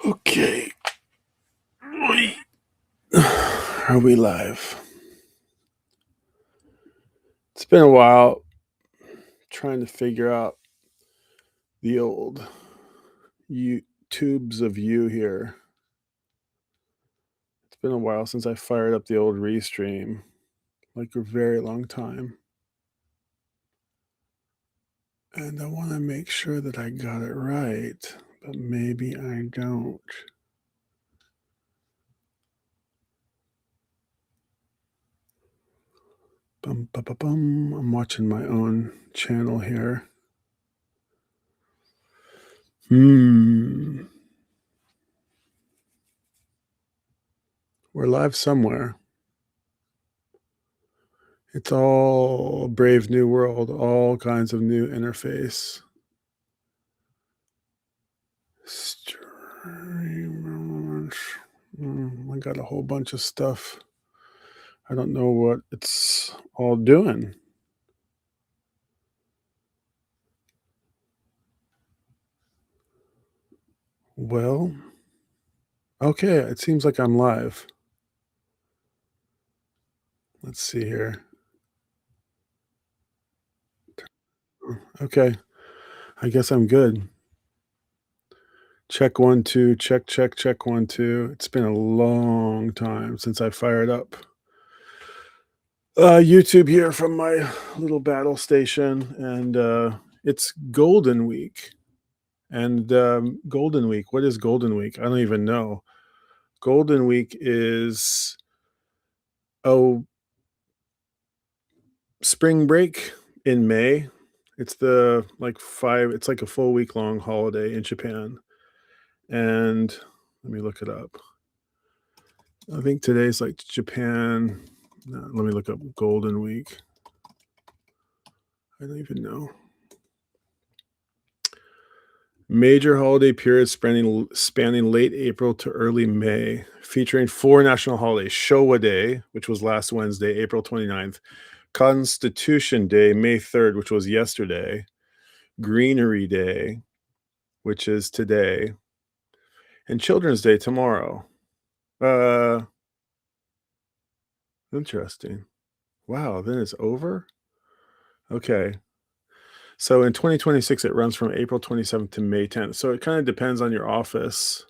Okay. Are we live? It's been a while trying to figure out the old tubes of you here. It's been a while since I fired up the old restream, like a very long time. And I want to make sure that I got it right, but maybe I don't. Bum, bum, bum, bum. I'm watching my own channel here. We're live somewhere. It's all brave new world, all kinds of new interface. Stream. I got a whole bunch of stuff. I don't know what it's all doing. Well, okay, it seems like I'm live. Let's see here. Okay, I guess I'm good. Check 1, 2, check, 1, 2. It's been a long time since I fired up YouTube here from my little battle station, and it's Golden Week. And Golden Week, what is Golden Week? I don't even know. Golden Week is spring break in May. It's it's like a full week long holiday in Japan. And let me look it up. I think today's like Japan. No, let me look up Golden Week. I don't even know. Major holiday period spanning late April to early May, featuring 4 national holidays: Showa Day, which was last Wednesday, April 29th, Constitution Day, May 3rd, which was yesterday, Greenery Day, which is today, and Children's Day tomorrow. Interesting. Wow, then it's over? Okay. So in 2026, it runs from April 27th to May 10th. So it kind of depends on your office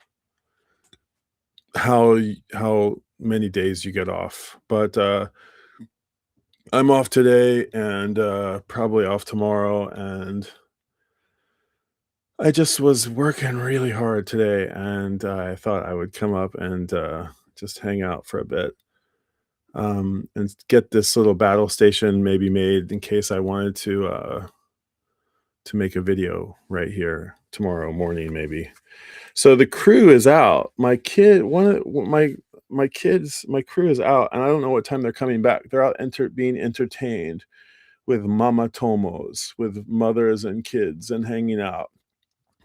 how many days you get off. But I'm off today and probably off tomorrow, and I just was working really hard today, and I thought I would come up and just hang out for a bit, and get this little battle station maybe made in case I wanted to make a video right here tomorrow morning, maybe. So the crew is out. My kid, one of my kids, my crew is out, and I don't know what time they're coming back. They're out being entertained with mama tomos, with mothers and kids, and hanging out.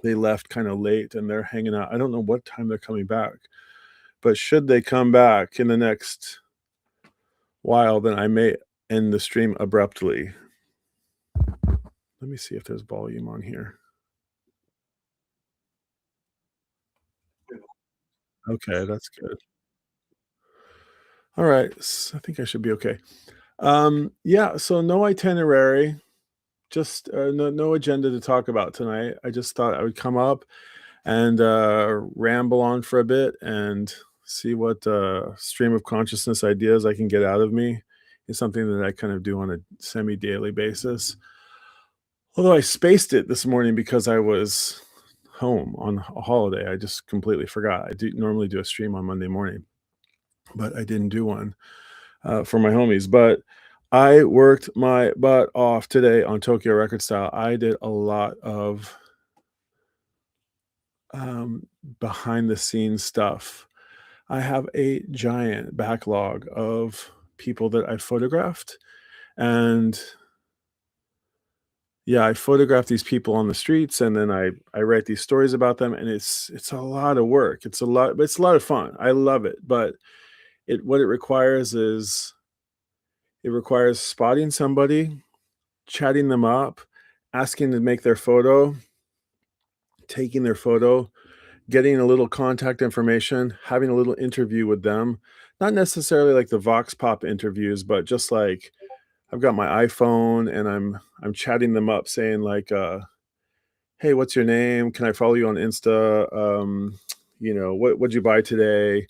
They left kind of late, and they're hanging out. I don't know what time they're coming back, but should they come back in the next while, then I may end the stream abruptly. Let me see if there's volume on here. Okay, that's good. All right, I think I should be okay. Yeah, so no itinerary, just no agenda to talk about tonight. I just thought I would come up and ramble on for a bit and see what stream of consciousness ideas I can get out of me. It's something that I kind of do on a semi-daily basis. Although I spaced it this morning because I was home on a holiday. I just completely forgot. I do normally do a stream on Monday morning, but I didn't do one for my homies. But I worked my butt off today on Tokyo Record Style. I did a lot of behind the scenes stuff. I have a giant backlog of people that I photographed, and yeah, I photograph these people on the streets, and then I write these stories about them, and it's a lot of work. It's a lot, but it's a lot of fun. I love it, but what it requires is it requires spotting somebody, chatting them up, asking to make their photo, taking their photo, getting a little contact information, having a little interview with them. Not necessarily like the Vox Pop interviews, but just like I've got my iPhone and I'm chatting them up saying like, "Hey, what's your name? Can I follow you on Insta? What'd you buy today?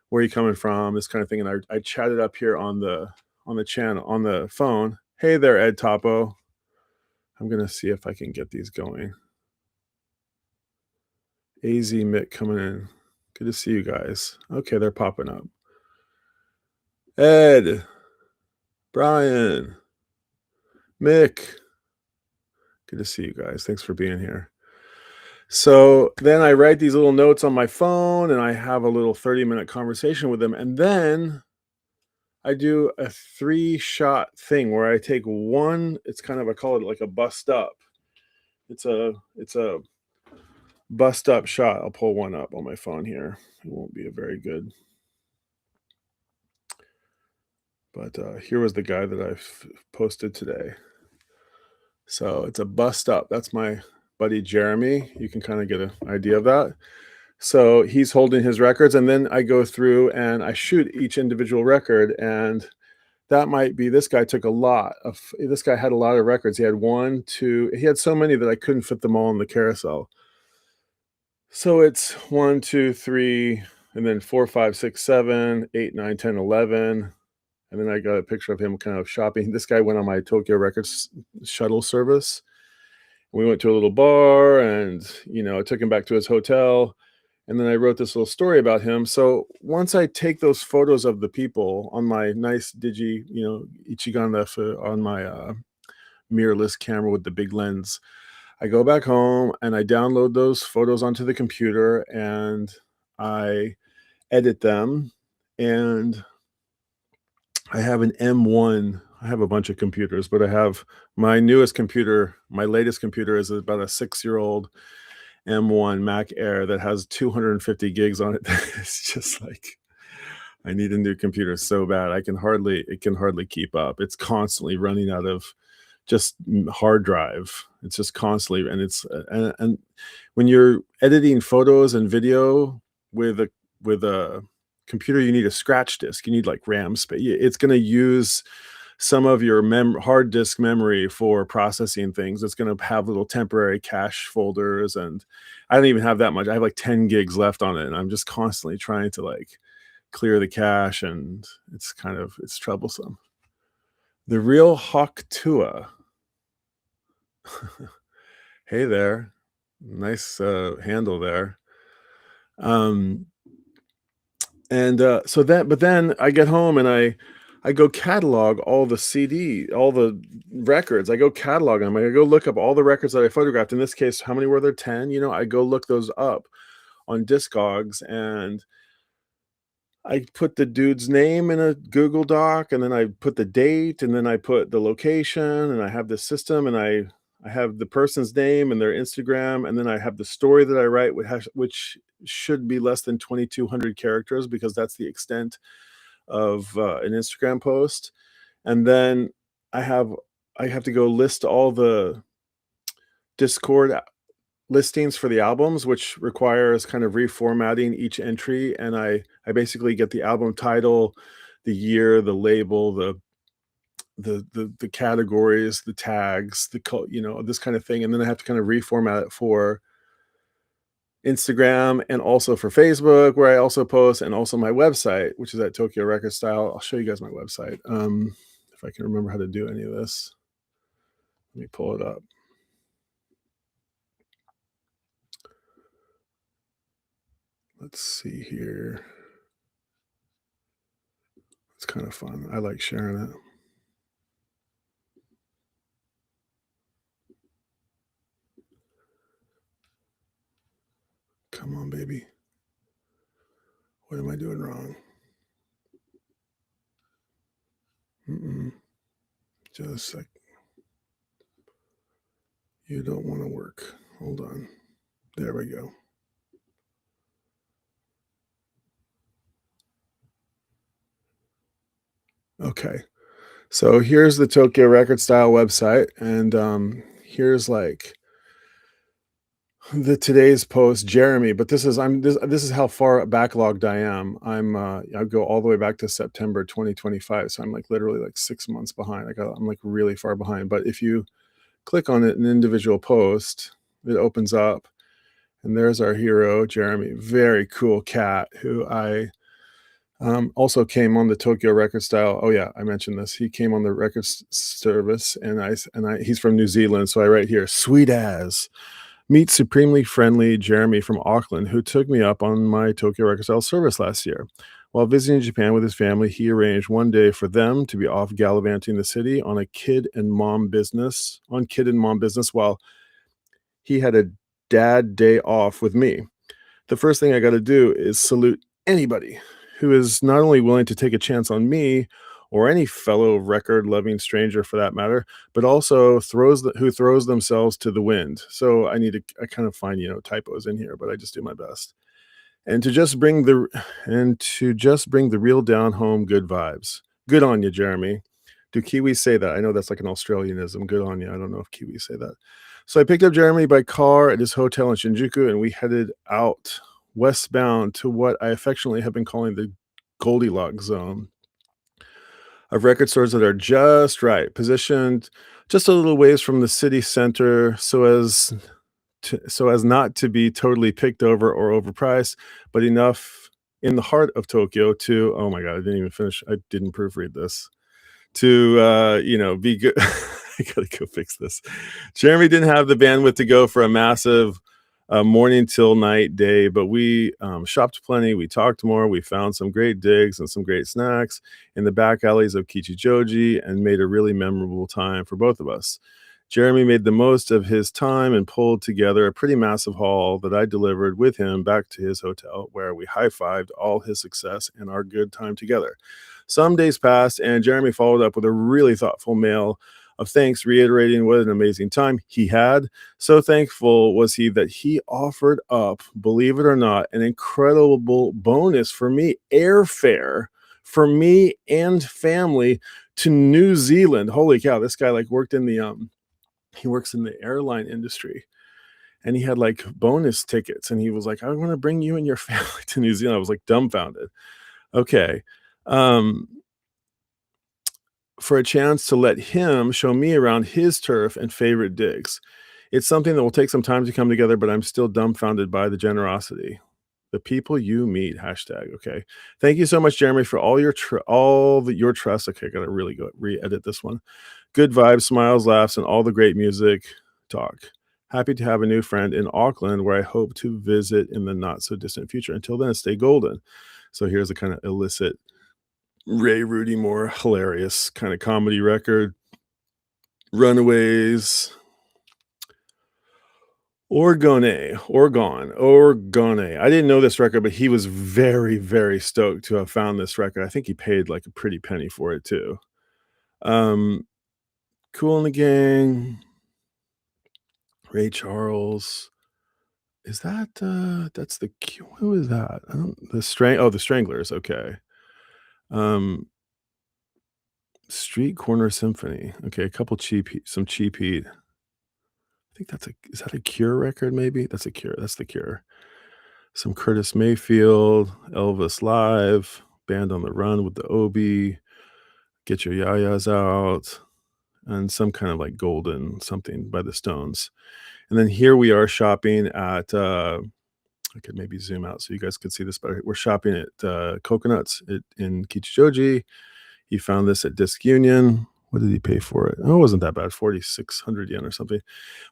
Where are you coming from?" This kind of thing. And I chatted up here on the channel on the phone. Hey there, Ed Topo. I'm gonna see if I can get these going. AZ Mick coming in. Good to see you guys. Okay, they're popping up. Ed, Brian, Mick. Good to see you guys. Thanks for being here. So then I write these little notes on my phone and I have a little 30-minute conversation with them. And then I do a 3-shot thing where I take one, it's kind of, I call it like a bust up. It's a bust up shot. I'll pull one up on my phone here. It won't be a very good, but here was the guy that I posted today. So it's a bust up. That's my buddy Jeremy. You can kind of get an idea of that. So he's holding his records, and then I go through and I shoot each individual record. And that might be, this guy took a lot of, this guy had a lot of records. He had one, two, he had so many that I couldn't fit them all in the carousel. So it's 1, 2, 3, and then 4, 5, 6, 7, 8, 9, 10, 11. And then I got a picture of him kind of shopping. This guy went on my Tokyo Records shuttle service. We went to a little bar and, I took him back to his hotel. And then I wrote this little story about him. So once I take those photos of the people on my nice Ichigan on my mirrorless camera with the big lens, I go back home and I download those photos onto the computer and I edit them. And I have an M1. I have a bunch of computers, but I have my newest computer. My latest computer is about a 6-year-old M1 Mac Air that has 250 gigs on it. It's just like, I need a new computer so bad. It can hardly keep up. It's constantly running out of just hard drive. It's just constantly, and and when you're editing photos and video with a computer, you need a scratch disk. You need like RAM space. It's going to use some of your hard disk memory for processing things. It's going to have little temporary cache folders, and I don't even have that much. I have like 10 gigs left on it, and I'm just constantly trying to like clear the cache, and it's troublesome. The real Hawk Tua. Hey there. Nice handle there. But then I get home and I go catalog all the records. I go catalog them. I go look up all the records that I photographed. In this case, how many were there? 10. I go look those up on Discogs, and I put the dude's name in a Google Doc, and then I put the date, and then I put the location, and I have the system, and I have the person's name and their Instagram, and then I have the story that I write, which should be less than 2,200 characters because that's the extent of an Instagram post. And then I have I have to go list all the Discord listings for the albums, which requires kind of reformatting each entry. And I basically get the album title, the year, the label, the categories, the tags, this kind of thing. And then I have to kind of reformat it for Instagram and also for Facebook, where I also post, and also my website, which is at Tokyo Record Style. I'll show you guys my website. If I can remember how to do any of this. Let me pull it up. Let's see here. It's kind of fun. I like sharing it. Come on, baby. What am I doing wrong? Just a sec. You don't want to work. Hold on. There we go. Okay. So here's the Tokyo Record Style website, and here's like The today's post, Jeremy, but this is how far backlogged I am. I go all the way back to September 2025, so I'm like literally like 6 months behind. I'm like really far behind. But if you click on it, an individual post, it opens up, and there's our hero, Jeremy. Very cool cat who I also came on the Tokyo Record Style. Oh yeah, I mentioned this. He came on the record service, and he's from New Zealand, so I write here, sweet as. Meet supremely friendly Jeremy from Auckland, who took me up on my Tokyo Record Style service last year. While visiting Japan with his family, he arranged one day for them to be off gallivanting the city on kid and mom business, while he had a dad day off with me. The first thing I got to do is salute anybody who is not only willing to take a chance on me or any fellow record loving stranger for that matter, but also who throws themselves to the wind. So I kind of find, typos in here, but I just do my best. And to just bring the real down home good vibes. Good on you, Jeremy. Do Kiwis say that? I know that's like an Australianism. Good on you. I don't know if Kiwis say that. So I picked up Jeremy by car at his hotel in Shinjuku, and we headed out westbound to what I affectionately have been calling the Goldilocks zone of record stores that are just right, positioned just a little ways from the city center so as not to be totally picked over or overpriced, but enough in the heart of Tokyo to, oh my god, I didn't even finish. I didn't proofread this. To be good. I gotta go fix this. Jeremy didn't have the bandwidth to go for a massive morning till night day, but we shopped plenty. We talked more. We found some great digs and some great snacks in the back alleys of Kichijoji and made a really memorable time for both of us. Jeremy made the most of his time and pulled together a pretty massive haul that I delivered with him back to his hotel, where we high-fived all his success and our good time together. Some days passed, and Jeremy followed up with a really thoughtful mail of thanks, reiterating what an amazing time he had. So thankful was he that he offered up, believe it or not, an incredible bonus for me, airfare for me and family to New Zealand. Holy cow, this guy like worked in the he works in the airline industry, and he had like bonus tickets, and he was like, I want to bring you and your family to New Zealand. I was like dumbfounded. Okay. Um, for a chance to let him show me around his turf and favorite digs. It's something that will take some time to come together, but I'm still dumbfounded by the generosity. The people you meet, hashtag. Okay. Thank you so much, Jeremy, for your trust. Okay, I gotta really go re-edit this one. Good vibes, smiles, laughs, and all the great music talk. Happy to have a new friend in Auckland where I hope to visit in the not so distant future. Until then, stay golden. So here's a kind of illicit Ray Rudy Moore, hilarious kind of comedy record. Runaways, Orgone. I didn't know this record, but he was very, very stoked to have found this record. I think he paid like a pretty penny for it too. Um, Cool in the Gang, Ray Charles. Is that that's who is that? I don't the Stranglers, okay. Um Street Corner Symphony. Okay, a couple some Cheap Heat. I think is that a Cure record maybe? That's a Cure. That's the Cure. Some Curtis Mayfield, Elvis Live, Band on the Run with the Obi, Get Your Yayas Out, and some kind of like Golden something by the Stones. And then here we are shopping at I could maybe zoom out so you guys could see this better. We're shopping at Coconuts in Kichijoji. He found this at Disc Union. What did he pay for it? Oh, it wasn't that bad, 4,600 yen or something.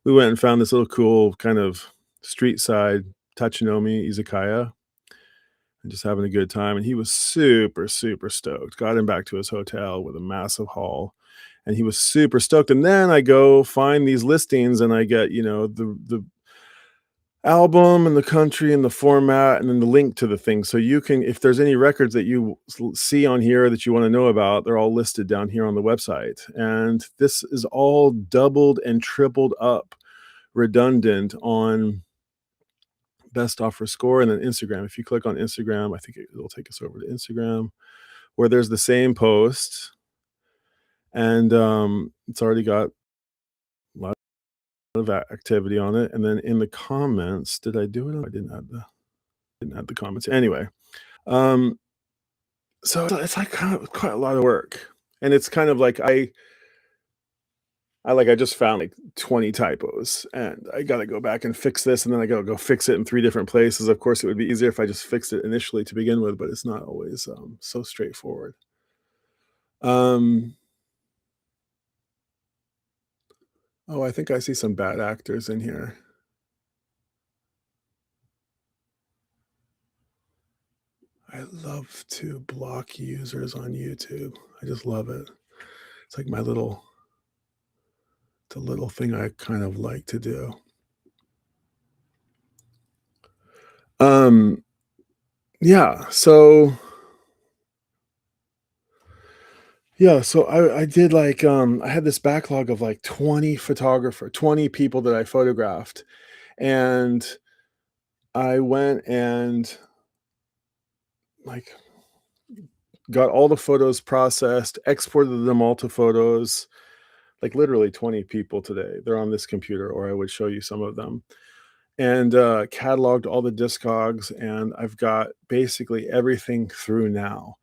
We went and found this little cool kind of street side Tachinomi izakaya and just having a good time. And he was super, super stoked. Got him back to his hotel with a massive haul. And he was super stoked. And then I go find these listings and I get, the album and the country and the format and then the link to the thing. So you can, if there's any records that you see on here that you want to know about, they're all listed down here on the website. And this is all doubled and tripled up redundant on best offer score and then Instagram. If you click on Instagram, I think it'll take us over to Instagram where there's the same post and it's already got a lot of activity on it, and then in the comments, did I do it? I didn't add the comments. Anyway, um, so it's like kind of quite a lot of work, and it's kind of like I just found like 20 typos, and I gotta go back and fix this, and then I gotta go fix it in 3 different places. Of course, it would be easier if I just fixed it initially to begin with, but it's not always, so straightforward. Um, oh, I think I see some bad actors in here. I love to block users on YouTube. I just love it. It's like the little thing I kind of like to do. Um, yeah, so I did like, I had this backlog of like 20 people that I photographed, and I went and, like, got all the photos processed, exported them all to Photos, like, literally 20 people today. They're on this computer, or I would show you some of them, and, cataloged all the discogs, and I've got basically everything through now,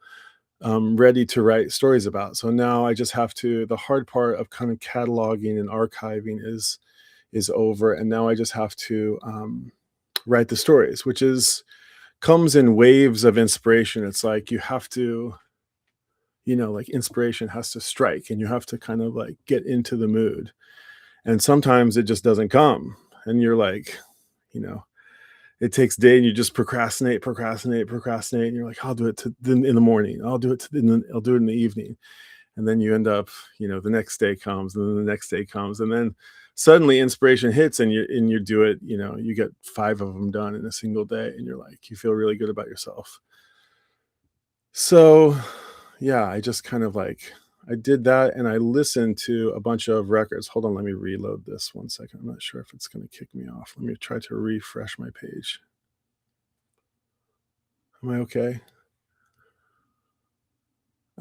ready to write stories about. So now I just have to the hard part of kind of cataloging and archiving is over, and now I just have to, write the stories, which is comes in waves of inspiration. It's like you have to, like inspiration has to strike, and you have to kind of like get into the mood. And sometimes it just doesn't come, and you're like, you know, it takes day, and you just procrastinate, and you're like, I'll do it in the morning. I'll do it in the evening, and then you end up, the next day comes, and then the next day comes, and then suddenly inspiration hits, and you do it. You get 5 of them done in a single day, and you're like, you feel really good about yourself. So, yeah, I just kind of like I did that, and I listened to a bunch of records. Hold on, let me reload this one second. I'm not sure if it's going to kick me off. Let me try to refresh my page. Am I okay?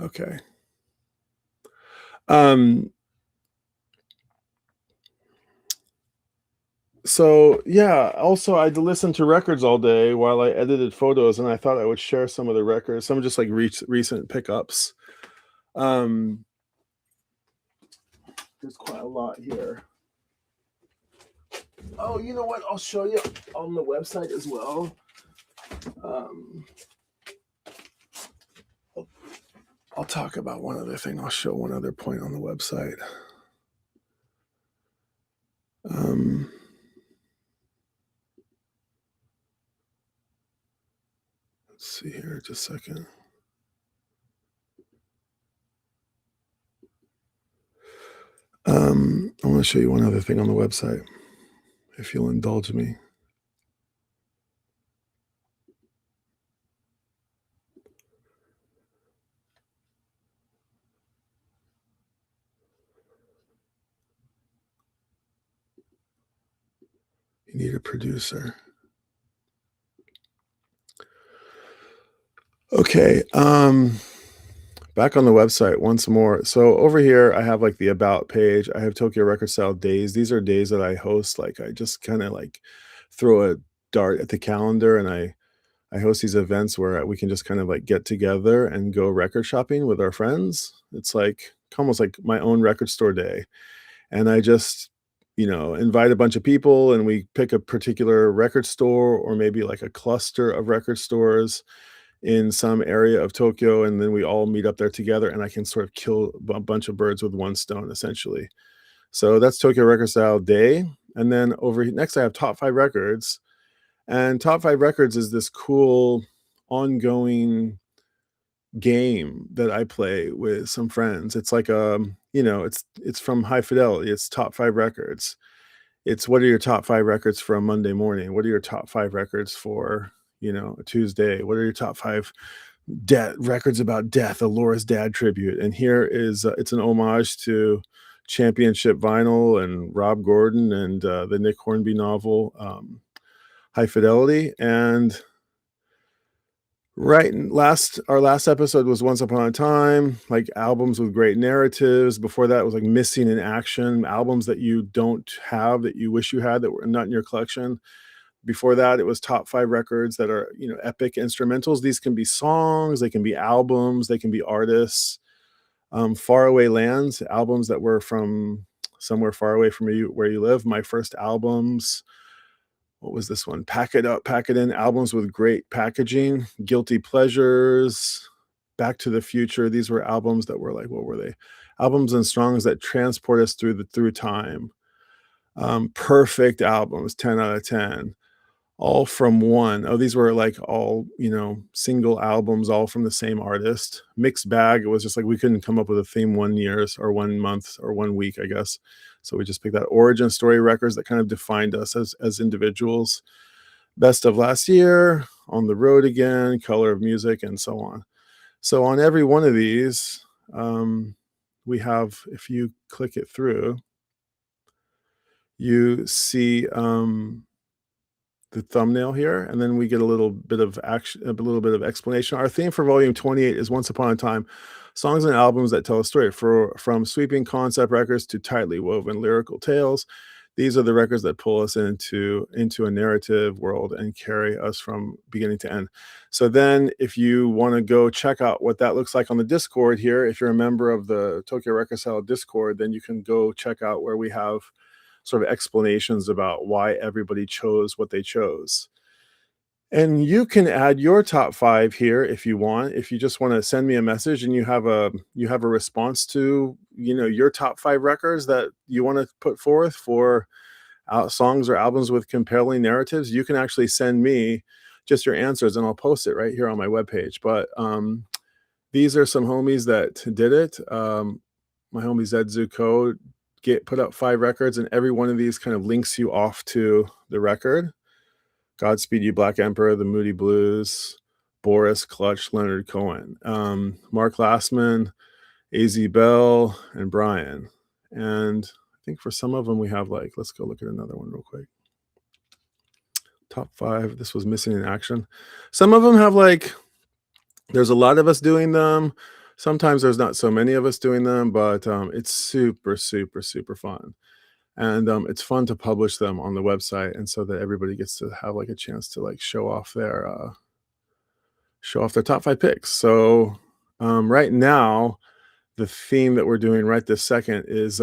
Okay. Um, so yeah, also I listened to records all day while I edited photos, and I thought I would share some of the records, some just like recent pickups. Um, there's quite a lot here. Oh, you know what? I'll show you on the website as well. Um, I'll, I'll talk about one other thing. I'll show one other point on the website. Um, let's see here, just a second. I want to show you one other thing on the website, if you'll indulge me. You need a producer. Okay. Back on the website once more. So over here, I have like the about page. I have Tokyo Record Style days. These are days that I host. Like I just kind of like throw a dart at the calendar, and I host these events where we can just kind of like get together and go record shopping with our friends. It's like almost like my own record store day. And I just, invite a bunch of people, and we pick a particular record store, or maybe like a cluster of record stores in some area of Tokyo, and then we all meet up there together, and I can sort of kill a bunch of birds with one stone, essentially. So that's Tokyo Record Style Day. And then next, I have Top 5 Records. And Top 5 Records is this cool ongoing game that I play with some friends. It's like it's from High Fidelity. It's Top 5 Records. It's what are your top 5 records for a Monday morning? What are your top 5 records for, a Tuesday? What are your top 5 records about death, a Laura's Dad tribute? And here is it's an homage to Championship Vinyl and Rob Gordon and the Nick Hornby novel, High Fidelity. And Right, and our last episode was Once Upon a Time, like, albums with great narratives. Before that was, like, Missing in Action, albums that you don't have that you wish you had that were not in your collection. Before that, it was top 5 records that are, epic instrumentals. These can be songs, they can be albums, they can be artists. Faraway Lands, albums that were from somewhere far away from you where you live. My first albums, what was this one? Pack It Up, Pack It In, albums with great packaging. Guilty Pleasures, Back to the Future. These were albums that were like, what were they? Albums and songs that transport us through time. Perfect albums, 10 out of 10. All from one. Oh, these were like all, single albums, all from the same artist. Mixed bag. It was just like we couldn't come up with a theme one year or 1 month or 1 week, I guess. So we just picked that origin story records that kind of defined us as individuals. Best of last year, On the Road Again, Color of Music, and so on. So on every one of these, we have, if you click it through, you see the thumbnail here, and then we get a little bit of action, a little bit of explanation. Our theme for volume 28 is Once Upon a Time, songs and albums that tell a story. From sweeping concept records to tightly woven lyrical tales, these are the records that pull us into a narrative world and carry us from beginning to end. So then if you want to go check out what that looks like on the Discord here, if you're a member of the Tokyo Record Style Discord, then you can go check out where we have sort of explanations about why everybody chose what they chose. And you can add your top 5 here if you want. If you just want to send me a message and you have a response to, your top 5 records that you want to put forth for songs or albums with compelling narratives, you can actually send me just your answers and I'll post it right here on my webpage. But these are some homies that did it. My homie Zed Zuko put up 5 records, and every one of these kind of links you off to the record. Godspeed You Black Emperor, The Moody Blues, Boris, Clutch, Leonard Cohen, Mark Lastman, AZ Bell, and Brian. And I think for some of them we have let's go look at another one real quick. Top 5, this was Missing in Action. Some of them have there's a lot of us doing them. Sometimes there's not so many of us doing them, but it's super, super, super fun. And it's fun to publish them on the website, and so that everybody gets to have a chance to show off their top 5 picks. So right now, the theme that we're doing right this second is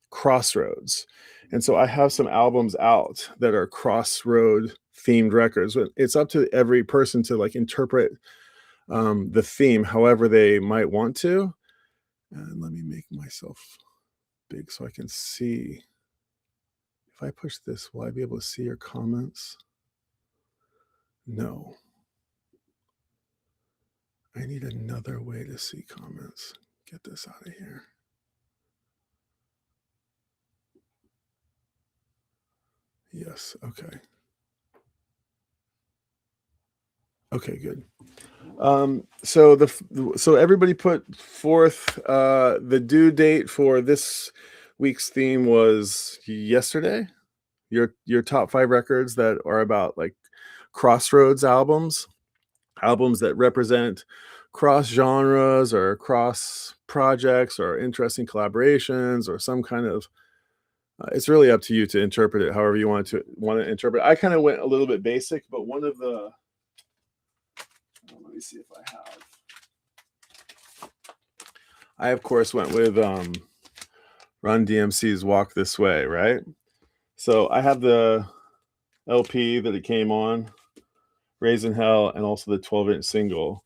crossroads. And so I have some albums out that are crossroad themed records. It's up to every person to interpret the theme however they might want to. And let me make myself big so I can see. If I push this, will I be able to see your comments? No. I need another way to see comments. Get this out of here. Yes, okay. Okay, good. So everybody put forth the due date for this week's theme was yesterday. Your top 5 records that are about crossroads albums that represent cross genres or cross projects or interesting collaborations or some kind of it's really up to you to interpret it however you want to interpret it. I kind of went a little bit basic, but one of the let me see if I have. I of course went with Run DMC's Walk This Way, right? So I have the LP that it came on, Raising Hell, and also the 12-inch single.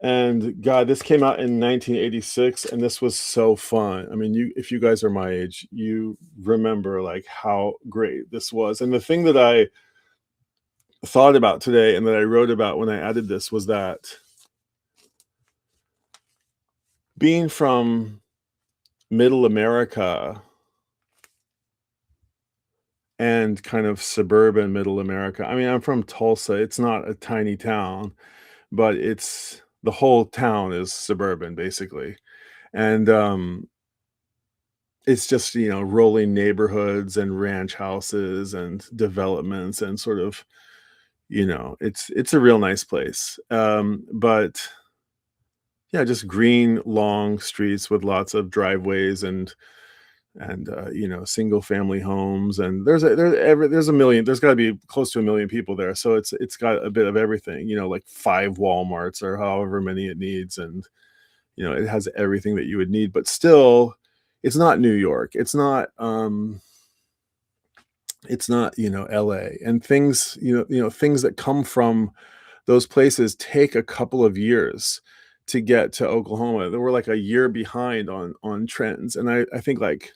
And God, this came out in 1986, and this was so fun. I mean, if you guys are my age, you remember how great this was. And the thing that I thought about today and that I wrote about when I added this was that being from middle America and kind of suburban middle America. I mean, I'm from Tulsa. It's not a tiny town, but the whole town is suburban basically. And it's just, rolling neighborhoods and ranch houses and developments and sort of, it's a real nice place. But yeah, just green, long streets with lots of driveways and single family homes, and there's got to be close to a million people there, so it's got a bit of everything, like 5 Walmarts or however many it needs, and it has everything that you would need, but still, it's not New York. It's not LA, and things, things that come from those places take a couple of years to get to Oklahoma. They were like a year behind on trends, and I think, like,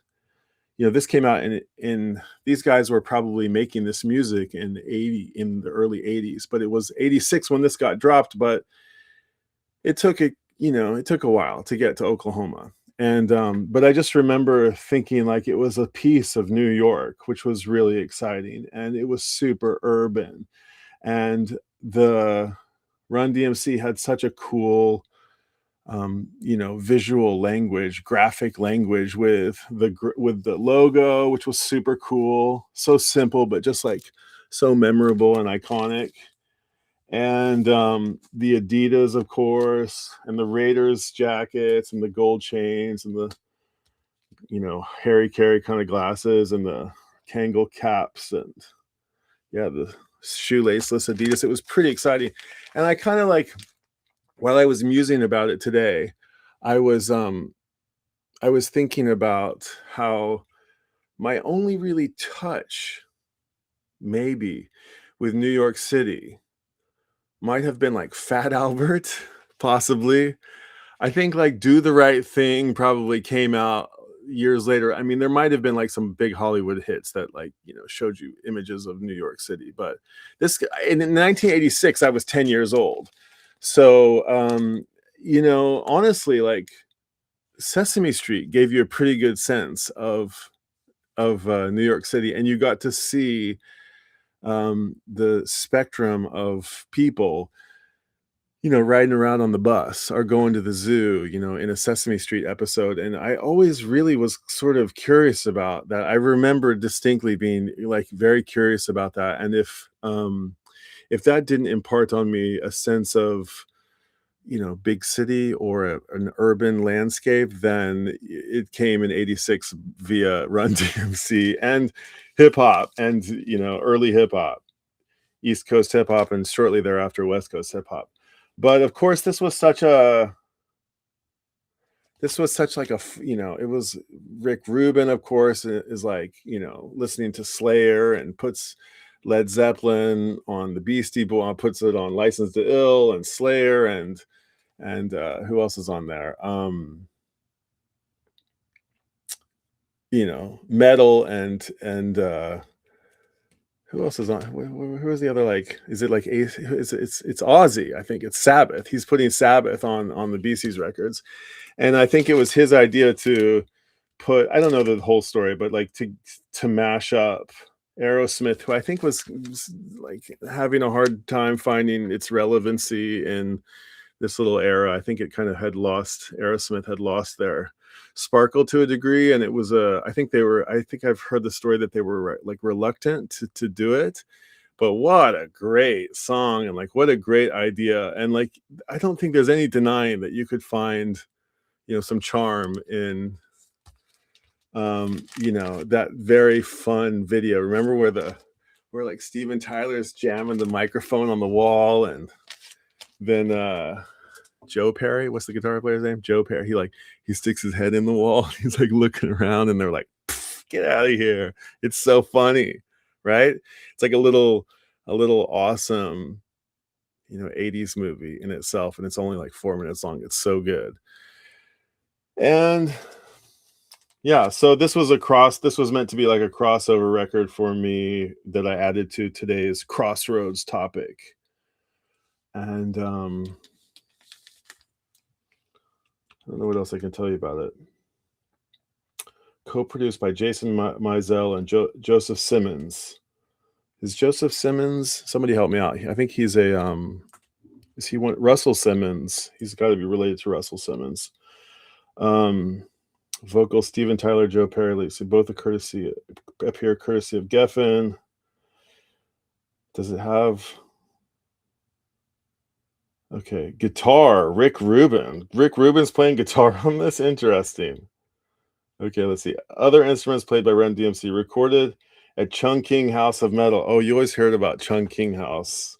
this came out in these guys were probably making this music in the early 80s, but it was 86 when this got dropped, but it took a while to get to Oklahoma. And but I just remember thinking, like, it was a piece of New York, which was really exciting, and it was super urban. And the Run DMC had such a cool visual language, graphic language with the logo, which was super cool, so simple, but just like so memorable and iconic. And the Adidas, of course, and the Raiders jackets and the gold chains and the Harry Carey kind of glasses and the Kangol caps, and yeah, the shoelaceless Adidas. It was pretty exciting, and I kind of like, while I was musing about it today, I was um I was thinking about how my only really touch, maybe, with New York City might have been like Fat Albert, possibly. I think, like, Do the Right Thing probably came out years later. I mean, there might have been like some big Hollywood hits that, like, showed you images of New York City, but this in 1986 I was 10 years old. So, honestly, like, Sesame Street gave you a pretty good sense of New York City, and you got to see the spectrum of people, riding around on the bus or going to the zoo, in a Sesame Street episode. And I always really was sort of curious about that. I remember distinctly being, like, very curious about that. And if that didn't impart on me a sense of, big city or an urban landscape, then it came in 86 via Run DMC and hip hop and, early hip hop, East Coast hip hop, and shortly thereafter, West Coast hip hop. But of course, this was such like it was Rick Rubin, of course, is like, listening to Slayer and puts Led Zeppelin on the Beastie Boy, puts it on License to Ill and Slayer, and who else is on there? Metal and who else is on? Who is the other, like? Is it like Ace? It's Ozzy. I think it's Sabbath. He's putting Sabbath on the BC's records, and I think it was his idea to put. I don't know the whole story, but like to mash up Aerosmith, who I think was like having a hard time finding its relevancy in this little era. I think it kind of Aerosmith had lost their sparkle to a degree, and it was I think I've heard the story that they were like reluctant to do it. But what a great song, and like what a great idea. And like, I don't think there's any denying that you could find, some charm in that very fun video. Remember where like Steven Tyler's jamming the microphone on the wall, and then Joe Perry, what's the guitar player's name? Joe Perry. He sticks his head in the wall. He's like looking around, and they're like, "Get out of here!" It's so funny, right? It's like a little awesome, 80s movie in itself, and it's only like 4 minutes long. It's so good. And yeah, so this was meant to be like a crossover record for me that I added to today's Crossroads topic. And I don't know what else I can tell you about it. Co-produced by Jason Mizell and Joseph Simmons. Is Joseph Simmons? Somebody help me out. I think he's is he one Russell Simmons? He's got to be related to Russell Simmons. Vocal Steven Tyler, Joe Perry. So both appear courtesy of Geffen. Does it have Okay, guitar, Rick Rubin. Rick Rubin's playing guitar on this? Interesting. Okay, let's see. Other instruments played by Run DMC recorded at Chung King House of Metal. Oh, you always heard about Chung King House,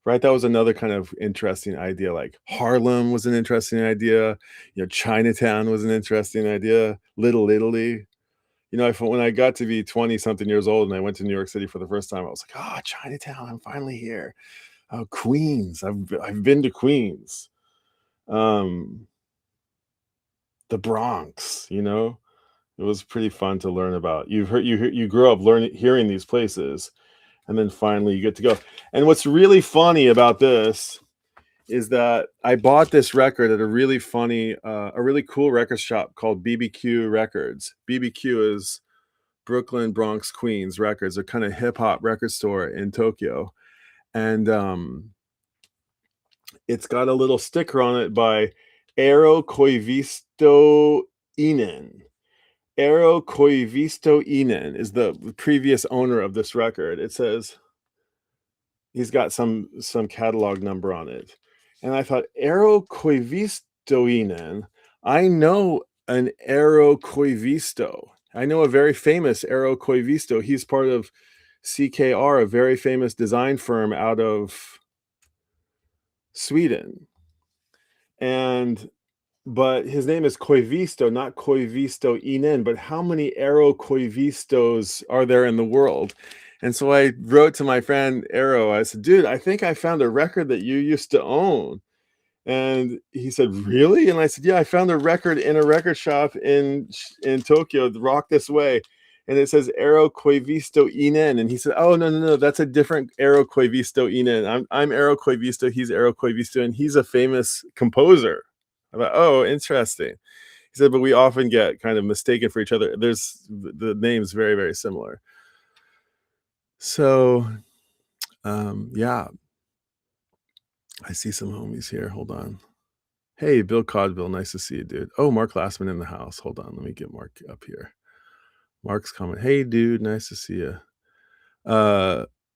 right? That was another kind of interesting idea. Like Harlem was an interesting idea. Chinatown was an interesting idea. Little Italy. When I got to be 20 something years old and I went to New York City for the first time, I was like, oh, Chinatown, I'm finally here. Oh, Queens. I've been to Queens. Um, the Bronx. It was pretty fun to learn about. You grew up hearing these places, and then finally you get to go. And what's really funny about this is that I bought this record at a really cool record shop called BBQ Records. BBQ is Brooklyn, Bronx, Queens Records, a kind of hip hop record store in Tokyo, and it's got a little sticker on it by Eero Koivisto Inen. Eero Koivisto Inen is the previous owner of this record. It says he's got some catalog number on it. And I thought, Eero Koivisto Inen, I know an Eero Koivisto. I know a very famous Eero Koivisto. He's part of CKR, a very famous design firm out of Sweden. But his name is Koivisto, not Koivisto Inen. But how many Eero Koivistos are there in the world? And so I wrote to my friend Eero. I said, dude, I think I found a record that you used to own. And he said, really? And I said, yeah, I found a record in a record shop in Tokyo, Rock This Way. And it says Eero Koivisto Inen. And he said, oh, no, no, no, that's a different Eero Koivisto Inen. I'm Eero Koivisto, he's Eero Koivisto, and he's a famous composer. I thought, oh, interesting. He said, but we often get kind of mistaken for each other. There's the names very, very similar. So, yeah, I see some homies here. Hold on. Hey, Bill Codville, nice to see you, dude. Oh, Mark Lassman in the house. Hold on, let me get Mark up here. Mark's comment. Hey, dude, nice to see you.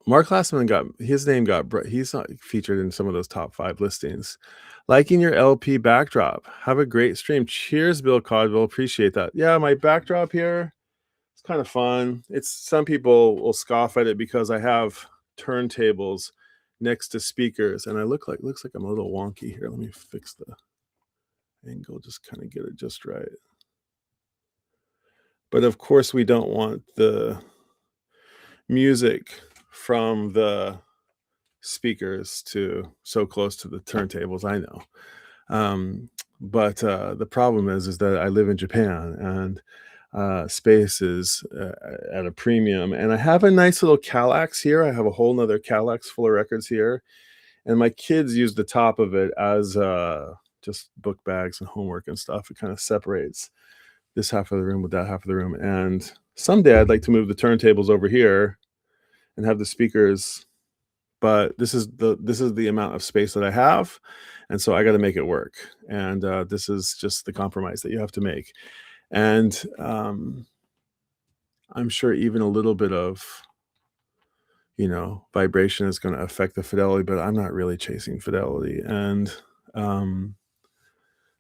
Mark Lassman he's not featured in some of those top 5 listings. Liking your LP backdrop. Have a great stream. Cheers, Bill Codville. Appreciate that. Yeah, my backdrop here, it's kind of fun. Some people will scoff at it because I have turntables next to speakers, and looks like I'm a little wonky here. Let me fix the angle, just kind of get it just right. But of course, we don't want the music from the speakers so close to the turntables. I know. But the problem is that I live in Japan, and space is at a premium. And I have a nice little Kallax here. I have a whole nother Kallax full of records here. And my kids use the top of it as just book bags and homework and stuff. It kind of separates this half of the room with that half of the room. And someday I'd like to move the turntables over here and have the speakers, but this is the amount of space that I have, and so I got to make it work. And this is just the compromise that you have to make. And I'm sure even a little bit of vibration is going to affect the fidelity, but I'm not really chasing fidelity, and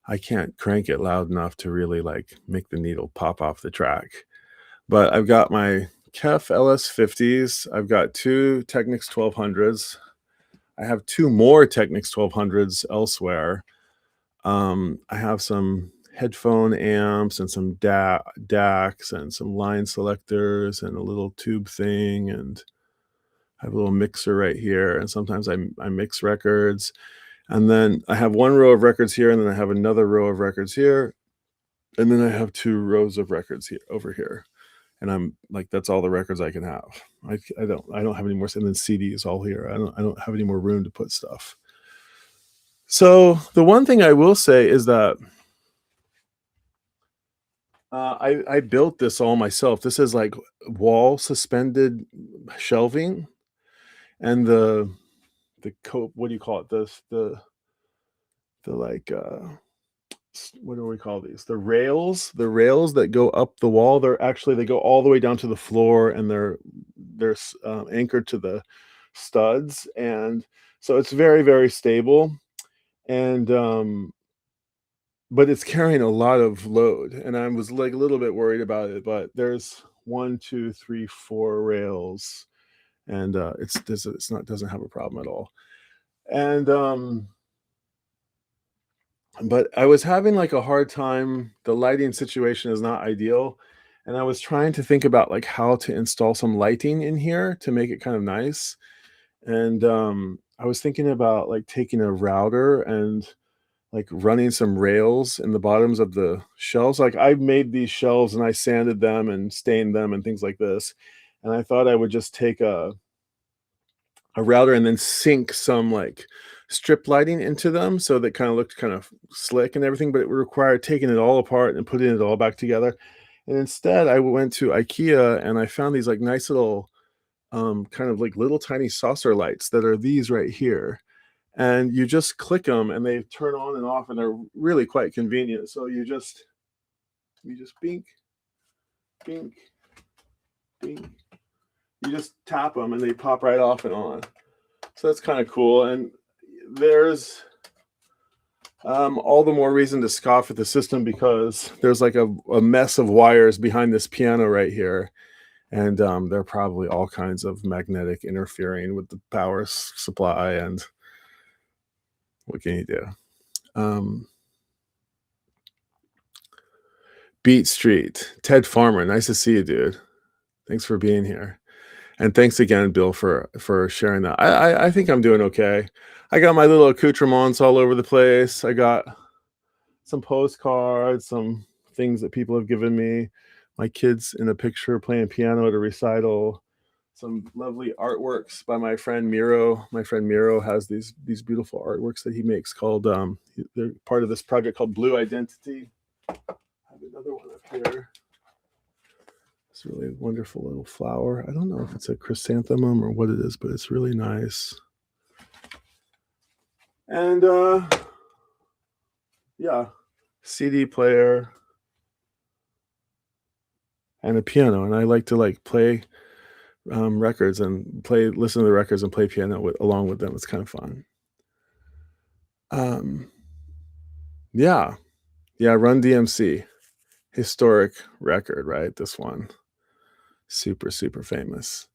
I can't crank it loud enough to really like make the needle pop off the track. But I've got my Kef LS50s. I've got 2 Technics 1200s. I have 2 more Technics 1200s elsewhere. I have some headphone amps and some DACs and some line selectors and a little tube thing, and I have a little mixer right here. And sometimes I mix records. And then I have 1 row of records here, and then I have another row of records here, and then I have 2 rows of records here over here. And I'm like, that's all the records I can have. I don't have any more, and then CDs all here. I don't have any more room to put stuff. So the one thing I will say is that I built this all myself. This is like wall suspended shelving, and the what do you call it? The like what do we call these? The rails that go up the wall. They go all the way down to the floor, and they're anchored to studs, and so it's very, very stable, and but it's carrying a lot of load, and I was like a little bit worried about it. But there's one, two, three, four rails, and it's not doesn't have a problem at all. And but I was having like a hard time. The lighting situation is not ideal. And I was trying to think about like how to install some lighting in here to make it kind of nice. And I was thinking about like taking a router and like running some rails in the bottoms of the shelves. Like I've made these shelves and I sanded them and stained them and things like this. And I thought I would just take a router and then sink some like strip lighting into them so that kind of looked kind of slick and everything, but it would require taking it all apart and putting it all back together. And instead, I went to IKEA and I found these like nice little kind of like little tiny saucer lights that are these right here. And you just click them and they turn on and off and they're really quite convenient. So you just bink, bink, bink. You just tap them and they pop right off and on. So that's kind of cool. And there's all the more reason to scoff at the system because there's like a mess of wires behind this piano right here. And there are probably all kinds of magnetic interfering with the power supply. And what can you do? Beat Street, Ted Farmer, nice to see you, dude. Thanks for being here. And thanks again, Bill, for sharing that. I think I'm doing okay. I got my little accoutrements all over the place. I got some postcards, some things that people have given me. My kids in a picture playing piano at a recital. Some lovely artworks by my friend Miro. My friend Miro has these beautiful artworks that he makes called they're part of this project called Blue Identity. I have another one up here. It's really a wonderful little flower. I don't know if it's a chrysanthemum or what it is, but it's really nice. And yeah, CD player and a piano. And I like to like play records and listen to the records and play piano along with them. It's kind of fun. Yeah, Run DMC, historic record, right? This one, super famous.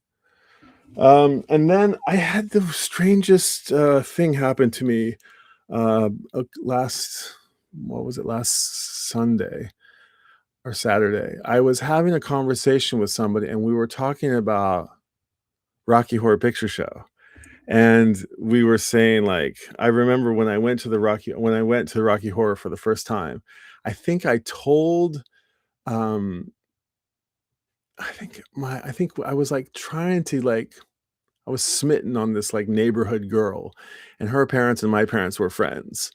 And then I had the strangest thing happen to me last Sunday or Saturday. I was having a conversation with somebody and we were talking about Rocky Horror Picture Show. And we were saying like, I remember when I went to Rocky Horror for the first time, I think I told I think I was like trying to like I was smitten on this like neighborhood girl, and her parents and my parents were friends.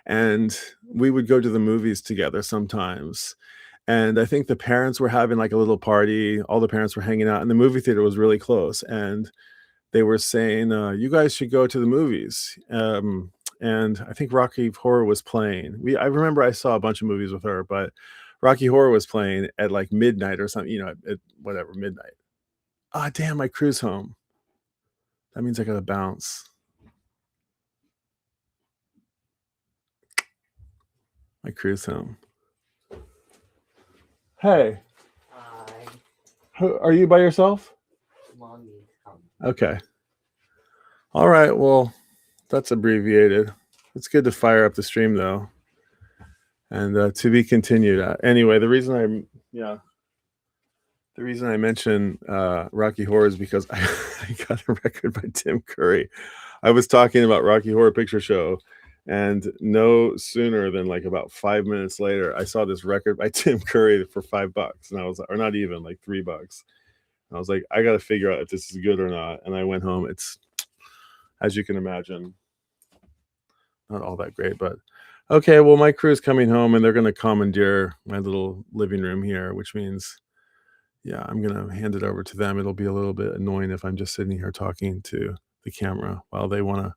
And we would go to the movies together sometimes. And I think the parents were having like a little party. All the parents were hanging out, and the movie theater was really close. And they were saying, "You guys should go to the movies." And I think Rocky Horror was playing. I remember I saw a bunch of movies with her, but Rocky Horror was playing at like midnight or something. At whatever midnight. Ah, damn! My cruise home. That means I gotta bounce. My cruise home. Hey, Hi. are you by yourself? Mommy, come. Okay. All right. Well, that's abbreviated. It's good to fire up the stream though, and to be continued. Anyway, the reason I mention Rocky Horror is because I got a record by Tim Curry. I was talking about Rocky Horror Picture Show, and no sooner than like about 5 minutes later, I saw this record by Tim Curry for $5, and I was, or not even like $3. And I was like, I got to figure out if this is good or not. And I went home. It's, as you can imagine, not all that great, but okay. Well, my crew's coming home, and they're going to commandeer my little living room here, which means, yeah, I'm going to hand it over to them. It'll be a little bit annoying if I'm just sitting here talking to the camera while they want to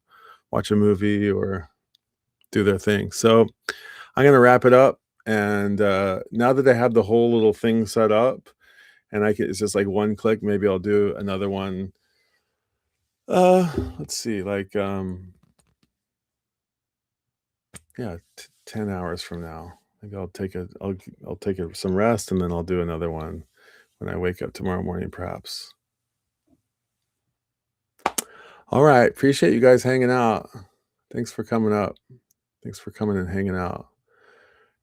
watch a movie or do their thing. So I'm going to wrap it up. And now that I have the whole little thing set up and it's just like one click, maybe I'll do another one Let's see, like, yeah, 10 hours from now. Maybe I'll take some rest, and then I'll do another one when I wake up tomorrow morning, perhaps. All right, appreciate you guys hanging out. Thanks for coming up. Thanks for coming and hanging out.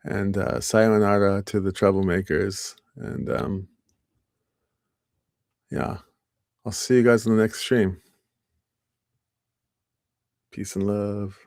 And, sayonara to the troublemakers, and, yeah, I'll see you guys in the next stream. Peace and love.